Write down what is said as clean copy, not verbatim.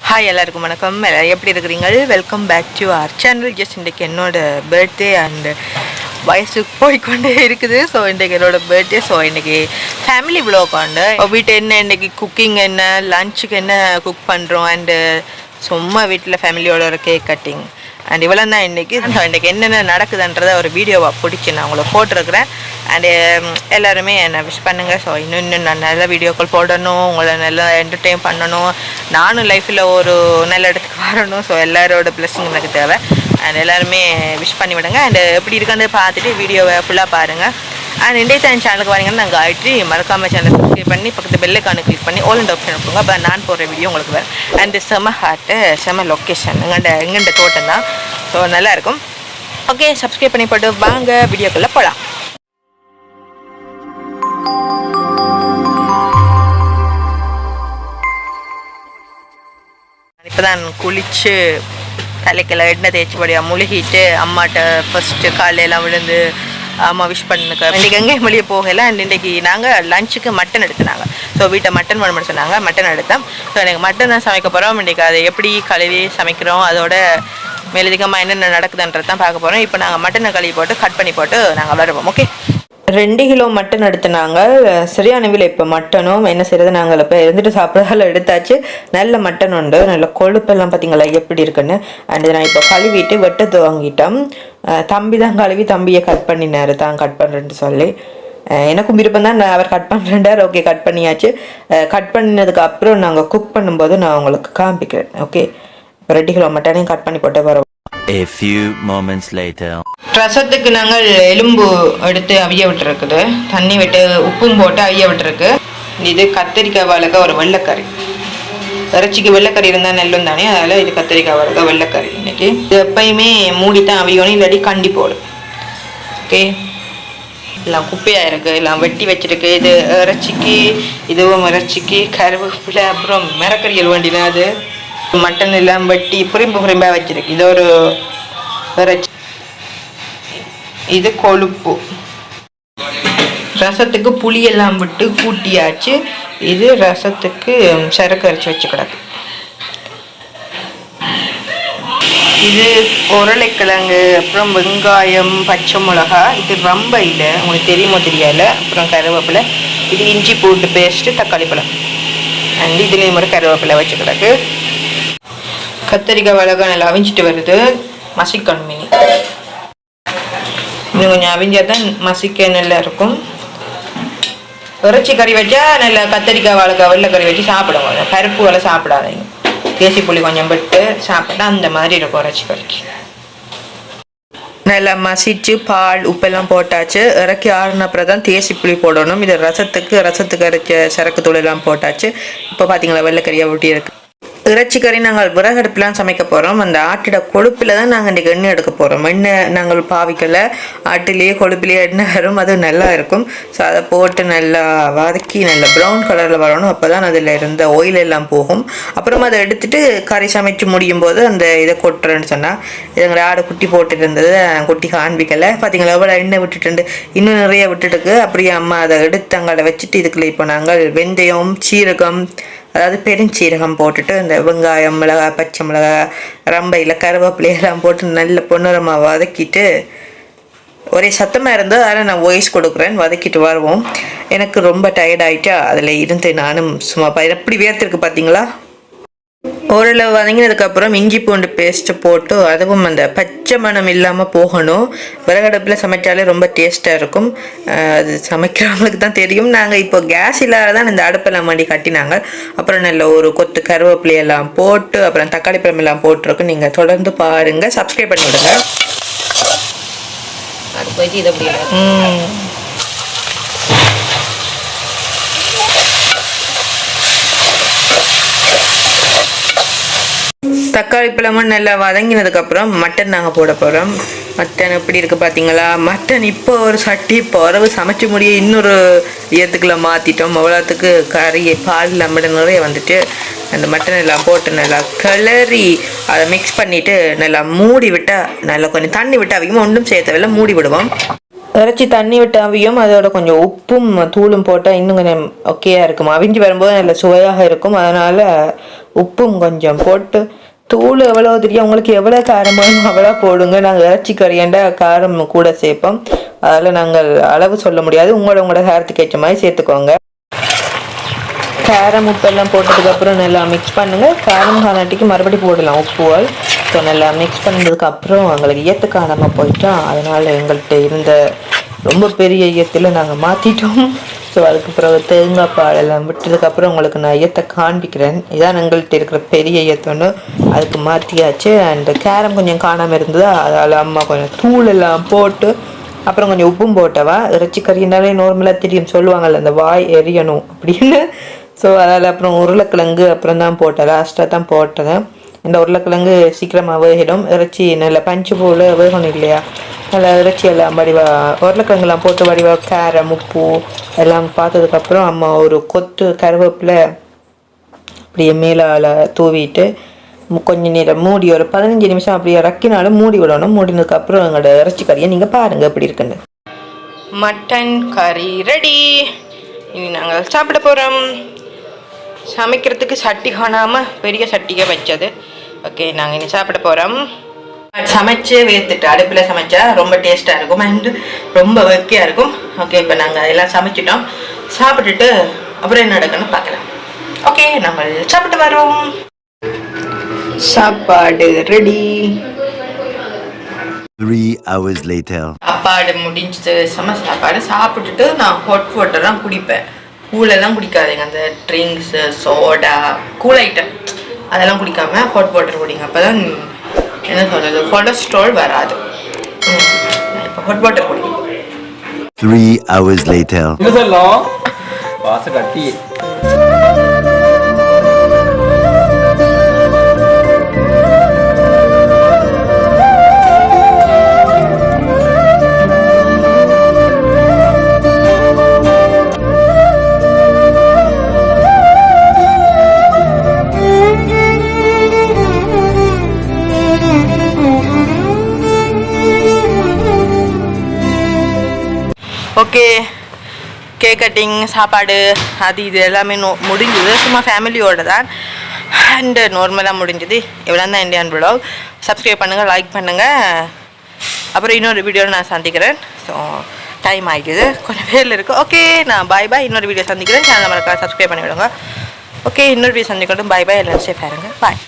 Hi எல்லாருக்கும் வணக்கம். எல்லாரும் எப்படி இருக்கிறீங்க? Welcome back to our channel. Just இன்றைக்கு என்னோட பர்த்டே அண்டு வயசு போய்கொண்டே இருக்குது. ஸோ இன்றைக்கு என்னோட பர்த்டே. ஸோ இன்றைக்கி ஃபேமிலி விலாக் உண்டு. வீட்டு என்ன இன்றைக்கி குக்கிங் என்ன, லஞ்சுக்கு என்ன குக் பண்ணுறோம் அண்டு சும்மா வீட்டில் ஃபேமிலியோட ஒரு கேக் கட்டிங் அண்ட் இவ்வளோ தான் இன்றைக்கி. இன்றைக்கி என்னென்ன நடக்குதுன்றதை ஒரு வீடியோவாக பிடிச்சி நான் உங்களை போட்டிருக்கிறேன். அண்டு எல்லாருமே என்னை விஷ் பண்ணுங்கள். ஸோ இன்னும் நான் நல்ல வீடியோக்கள் போடணும், உங்களை நல்லா என்டர்டெயின் பண்ணணும், நானும் லைஃப்பில் ஒரு நல்ல இடத்துக்கு வரணும். ஸோ எல்லாரோட பிளஸிங் எனக்கு தேவை. அண்ட் எல்லாருமே விஷ் பண்ணி விடுங்க. அண்டு எப்படி இருக்குன்னு பார்த்துட்டு வீடியோவை ஃபுல்லாக பாருங்கள். அண்ட் இன்றைய சேனலுக்கு வரீங்கன்னா நாங்கள் காயத்ரி மறக்காமல் சேனல் சப்ஸ்கிரைப் பண்ணி பக்கத்து பெல்லைக்கான கிளிக் பண்ணி ஆல் இந்த ஆப்ஷன் கொடுங்க. அப்போ நான் போடுற வீடியோ உங்களுக்கு வரும். அண்ட் செம ஹார்ட்டு செம லொக்கேஷன் எங்கள்கிட்ட தோட்டம் தான். ஸோ நல்லாயிருக்கும். ஓகே, சப்ஸ்கிரைப் பண்ணி போட்டு வாங்க வீடியோக்குள்ளே போகலாம். இப்போ தான் குளித்து தலைக்கெல்லாம் எண்ணெய் தேய்ச்சிபடியாக முழுகிட்டு அம்மாட்ட ஃபஸ்ட்டு காலையெல்லாம் விழுந்து அம்மா விஷ் பண்ணுக்க இன்றைக்கி எங்கேயும் வெளியே போகலை. அண்ட் இன்றைக்கி நாங்கள் லஞ்சுக்கு மட்டன் எடுத்துனாங்க. ஸோ வீட்டை மட்டன் வேணும்னு சொன்னாங்க, மட்டன் எடுத்தோம். ஸோ எனக்கு மட்டன் தான் சமைக்க போகிறோம். இன்றைக்கி அதை எப்படி கழுவி சமைக்கிறோம், அதோட மேலதிகமாக என்னென்ன நடக்குதுன்றது தான் பார்க்க போகிறோம். இப்போ நாங்கள் மட்டனை கழுவி போட்டு கட் பண்ணி போட்டு நாங்கள் வருவோம். ஓகே, 2 கிலோ மட்டன் எடுத்துனாங்க. சரியான விலை. இப்போ மட்டனும் என்ன செய்கிறது, நாங்கள் இப்போ இருந்துட்டு சாப்பிட்றதால எடுத்தாச்சு. நல்ல மட்டன் உண்டு, நல்ல கொழுப்பெல்லாம் பார்த்தீங்களா எப்படி இருக்குன்னு. அண்ட் நான் இப்போ கழுவிட்டு வெட்டத்து வாங்கிட்டோம். தம்பி தான் கழுவி தம்பியை கட் பண்ணினார், தான் கட் பண்ணுறேன்னு சொல்லி. எனக்கும் விருப்பம் தான், நான் அவர் கட் பண்ணுறேன்டார். ஓகே, கட் பண்ணியாச்சு. கட் பண்ணினதுக்கு அப்புறம் நாங்கள் குக் பண்ணும்போது நான் உங்களுக்கு காமிக்கிறேன். ஓகே, இப்போ 2 கிலோ மட்டனையும் கட் பண்ணி போட்டு வரோம். A few moments later. ரசத்துக்கு நாங்கள் எலும்பு எடுத்து அவிய விட்டுருக்குது, தண்ணி விட்டு உப்பும் போட்டு அவிய விட்டுருக்கு. இது கத்திரிக்காய் வாழைக்காய் ஒரு வெள்ளைக்கறி. இறைச்சிக்கு வெள்ளைக்கறி இருந்தால் நெல்லும் தானே, அதனால் இது கத்திரிக்காய் வாழைக்காய் வெள்ளைக்கறி. இன்னைக்கு இது எப்பயுமே மூடி தான் அவியணும், இல்லாட்டி கண்டி போடும். ஓகே, எல்லாம் குப்பையாக இருக்குது, எல்லாம் வெட்டி வச்சிருக்கு. இது இறைச்சிக்கு, இதுவும் இறைச்சிக்கு கருவேப்பிலை அப்புறம் மிரக்கறிகள் வேண்டினா அது மட்டன் எல்லாம் வெட்டி புரிம்பாக வச்சிருக்கு. இது ஒரு இறைச்சி, இது கொழுப்பு. ரசத்துக்கு புளியெல்லாம் விட்டு கூட்டியாச்சு. இது ரசத்துக்கு சரக்கு அரைச்சி வச்சு கிடக்கு. இது உருளைக்கிழங்கு, அப்புறம் வெங்காயம், பச்சை மிளகா. இது ரொம்ப இல்லை, உங்களுக்கு தெரியுமோ தெரியல. அப்புறம் கருவேப்பிலை. இது இஞ்சி பூண்டு பேஸ்ட்டு, தக்காளி பழம். அண்ட் இதுலேயும் ஒரு கருவேப்பிலை வச்சு கிடக்கு. கத்திரிக்காய் மிளகாய் நல்லா அவிஞ்சிட்டு வருது. மசிக்கணும் மீன் இன்னும் கொஞ்சம் அவிஞ்சால் தான் மசிக்க நல்லா இருக்கும். இறைச்சி கறி வச்சா நல்லா கத்திரிக்காய் வாழைக்காய் வெள்ளை கறி வச்சு சாப்பிடுவோம். பருப்பு வேலை சாப்பிடாதீங்க, தேசி புளி கொஞ்சம் விட்டு சாப்பிட்டா அந்த மாதிரி இருக்கும் இறைச்சி கறிக்கு. நல்லா மசிச்சு பால் உப்பெல்லாம் போட்டாச்சு. இறக்கி ஆறுன அப்புறம் தான் தேசி புளி போடணும். இது ரசத்துக்கு அரைச்ச சரக்கு தூள் எல்லாம் போட்டாச்சு. இப்போ பார்த்தீங்களா வெள்ளைக்கறியாக ஊட்டி இருக்கு. இறைச்சிக்கறி நாங்கள் விறகடுப்புலாம் சமைக்க போகிறோம். அந்த ஆட்டிட கொழுப்பில் தான் நாங்கள் இன்றைக்கி எண்ணெய் எடுக்க போகிறோம். எண்ணெய் நாங்கள் பாவிக்கலை, ஆட்டிலேயே கொழுப்பிலேயே எண்ணெய் வரும், அது நல்லா இருக்கும். ஸோ அதை போட்டு நல்லா வதக்கி நல்லா ப்ரௌன் கலரில் வரணும். அப்போ தான் அதில் இருந்த ஆயில் எல்லாம் போகும். அப்புறமா அதை எடுத்துகிட்டு கறி சமைச்சு முடியும் போது அந்த இதை கொட்டுறேன்னு சொன்னால், எங்களை ஆடு குட்டி போட்டுட்டு இருந்தது, குட்டி காண்பிக்கலை. பார்த்தீங்களா எவ்வளோ எண்ணெய் விட்டுட்டு, இன்னும் நிறைய விட்டுட்டுக்கு. அப்படியே அம்மா அதை எடுத்து அங்கே வச்சுட்டு இதுக்குள்ளே இப்போ நாங்கள் வெந்தயம், சீரகம், அதாவது பெருஞ்சீரகம் போட்டுட்டு இந்த வெங்காயம், மிளகாய், பச்சை மிளகாய், ரம்பையில் கருவேப்பிலையெல்லாம் போட்டு நல்ல பொன்னிறமாக வதக்கிட்டு, ஒரே சத்தமாக இருந்தது அதில் நான் வாய்ஸ் கொடுக்குறேன். வதக்கிட்டு வருவோம். எனக்கு ரொம்ப டயர்ட் ஆகிட்டா அதில் இருந்து நானும் சும்மா எப்படி வேர்த்திருக்கு பார்த்தீங்களா. ஓரளவு வதங்கினதுக்கப்புறம் இஞ்சி பூண்டு பேஸ்ட்டு போட்டு, அதுவும் அந்த பச்சை மணம் இல்லாமல் போகணும். விறகடுப்பில் சமைச்சாலே ரொம்ப டேஸ்ட்டாக இருக்கும். அது சமைக்கிறவங்களுக்கு தான் தெரியும். நாங்கள் இப்போ கேஸ் இல்லாத தான் இந்த அடுப்பெல்லாம் மாடி கட்டினாங்க. அப்புறம் நல்ல ஒரு கொத்து கருவேப்பிலையெல்லாம் போட்டு, அப்புறம் தக்காளி பழம் எல்லாம் போட்டிருக்கும். நீங்கள் தொடர்ந்து பாருங்கள், சப்ஸ்கிரைப் பண்ணி விடுங்க. அது போயிட்டு இதை தக்காளி பழமும் நல்லா வதங்கினதுக்கப்புறம் மட்டன் நாங்கள் போட போகிறோம். மட்டன் எப்படி இருக்குது பார்த்தீங்களா. மட்டன் இப்போ ஒரு சட்டி பறவு சமைச்சு முடிய இன்னொரு ஏற்றுக்குள்ள மாற்றிட்டோம். அவ்வளோத்துக்கு கறி பால் நம்மட நிறைய வந்துட்டு அந்த மட்டன் எல்லாம் போட்டு நல்லா கிளறி அதை மிக்ஸ் பண்ணிவிட்டு நல்லா மூடி விட்டால், நல்லா கொஞ்சம் தண்ணி விட்டு அவைக்கும் ஒன்றும் சேர்த்தவில்லை, மூடி விடுவோம். இறைச்சி தண்ணி விட்டு அவியும், அதோட கொஞ்சம் உப்பும் தூளும் போட்டால் இன்னும் கொஞ்சம் ஓகேயா இருக்கும். அவிஞ்சு வரும்போது நல்ல சுவையாக இருக்கும். அதனால் உப்பும் கொஞ்சம் போட்டு, தூள் எவ்வளோ தெரியும் உங்களுக்கு, எவ்வளோ காரம் வேணும் அவ்வளோ போடுங்க. நாங்கள் இறைச்சி கறியாண்டா காரம் கூட சேர்ப்போம். அதில் நாங்கள் அளவு சொல்ல முடியாது. உங்களோட காரத்துக்கு ஏற்ற மாதிரி சேர்த்துக்கோங்க. காரம் உப்பெல்லாம் போட்டதுக்கப்புறம் நல்லா மிக்ஸ் பண்ணுங்கள். காரம் காணாட்டிக்கு மறுபடியும் போடலாம் உப்புவால். ஸோ நல்லா மிக்ஸ் பண்ணதுக்கப்புறம் எங்களுக்கு ஈயத்து காணாமல் போயிட்டோம். அதனால் எங்கள்கிட்ட இருந்த ரொம்ப பெரிய ஈயத்தில் நாங்கள் மாற்றிட்டோம். ஸோ அதுக்கு பிறகு தேங்காய் பால் எல்லாம் விட்டதுக்கப்புறம் உங்களுக்கு நான் ஈயத்தை காண்பிக்கிறேன். இதான் எங்கள்கிட்ட இருக்கிற பெரிய ஈயத்தொன்று. அதுக்கு மாற்றியாச்சு. அண்ட் கேரம் கொஞ்சம் காணாமல் இருந்ததா, அதால் அம்மா கொஞ்சம் தூள் எல்லாம் போட்டு அப்புறம் கொஞ்சம் உப்பும் போட்டவா. இறைச்சி கறினாலே நார்மலாக தெரியும், சொல்லுவாங்கள்ல அந்த வாய் எரியணும் அப்படின்னு. ஸோ அதில் அப்புறம் உருளைக்கிழங்கு அப்புறம் தான் போட்டேன், லாஸ்ட்டாக தான் போட்டேன். இந்த உருளைக்கிழங்கு சீக்கிரமாக வேகிடும். இறைச்சி நல்லா பஞ்சு போல் வேகணும் இல்லையா, நல்லா இறைச்சி எல்லாம் உருளைக்கிழங்குலாம் போட்டு வடிவாக காரம் உப்பு எல்லாம் பார்த்ததுக்கப்புறம் அம்மா ஒரு கொத்து கருவேப்பிலை அப்படியே மேலால் தூவிட்டு கொஞ்சம் நேரம் மூடி ஒரு 15 நிமிஷம் அப்படியே இறக்கினாலும் மூடி விடணும். மூடினதுக்கப்புறம் எங்களோட இறைச்சி கறியை நீங்கள் பாருங்கள் எப்படி இருக்குன்னு. மட்டன் கறி ரெடி. இனி நாங்கள் சாப்பிட போகிறோம். சமைக்கிறதுக்கு சட்டி காணாமல் பெரிய சட்டியை வச்சது. ஓகே, நாங்கள் இனி சாப்பிட போகிறோம். சமைச்சு வேர்த்துட்டு அடுப்பில் சமைச்சா ரொம்ப டேஸ்ட்டாக இருக்கும் அண்ட் ரொம்ப வெக்கையாக இருக்கும். ஓகே, இப்போ நாங்கள் எல்லாம் சமைச்சிட்டோம். சாப்பிட்டுட்டு அப்புறம் என்ன நடக்குன்னு பார்க்கலாம். ஓகே, நம்ம சாப்பிட்டு வரோம். சாப்பாடு ரெடி. 3 hours later. சாப்பாடு முடிஞ்சது. சாப்பாடு சாப்பிட்டுட்டு நான் ஹாட் வாட்டர் தான் குடிப்பேன். கூலெல்லாம் குடிக்காதீங்க. அந்த ட்ரிங்க்ஸு சோடா கூல் ஐட்டம் அதெல்லாம் குடிக்காம ஹாட் வாட்டர் குடிங்க. அப்போ தான் என்ன சொல்கிறது, கொலஸ்ட்ரால் வராது. இப்போ ஹாட் வாட்டர் குடிங்க. 3 hours later. Okay, cake cutting சாப்பாடு அது இது எல்லாமே முடிஞ்சுது. சும்மா ஃபேமிலியோடு தான் அண்டு நார்மலாக முடிஞ்சுது. இவ்வளோ தான் இந்தியன் வ்ளாக். சப்ஸ்கிரைப் பண்ணுங்கள், லைக் பண்ணுங்கள். அப்புறம் இன்னொரு வீடியோவில் நான் சந்திக்கிறேன். ஸோ டைம் ஆகிக்குது, கொஞ்சம் வேலை இருக்குது. ஓகே, நான் பாய் பாய். இன்னொரு வீடியோ சந்திக்கிறேன். சேனல் மறக்காம சப்ஸ்கிரைப் பண்ணி விடுங்க. ஓகே, இன்னொரு வீடியோ சந்திக்கட்டும். பாய் பாய். எல்லாம் சேஃபாக இருங்க. பாய்.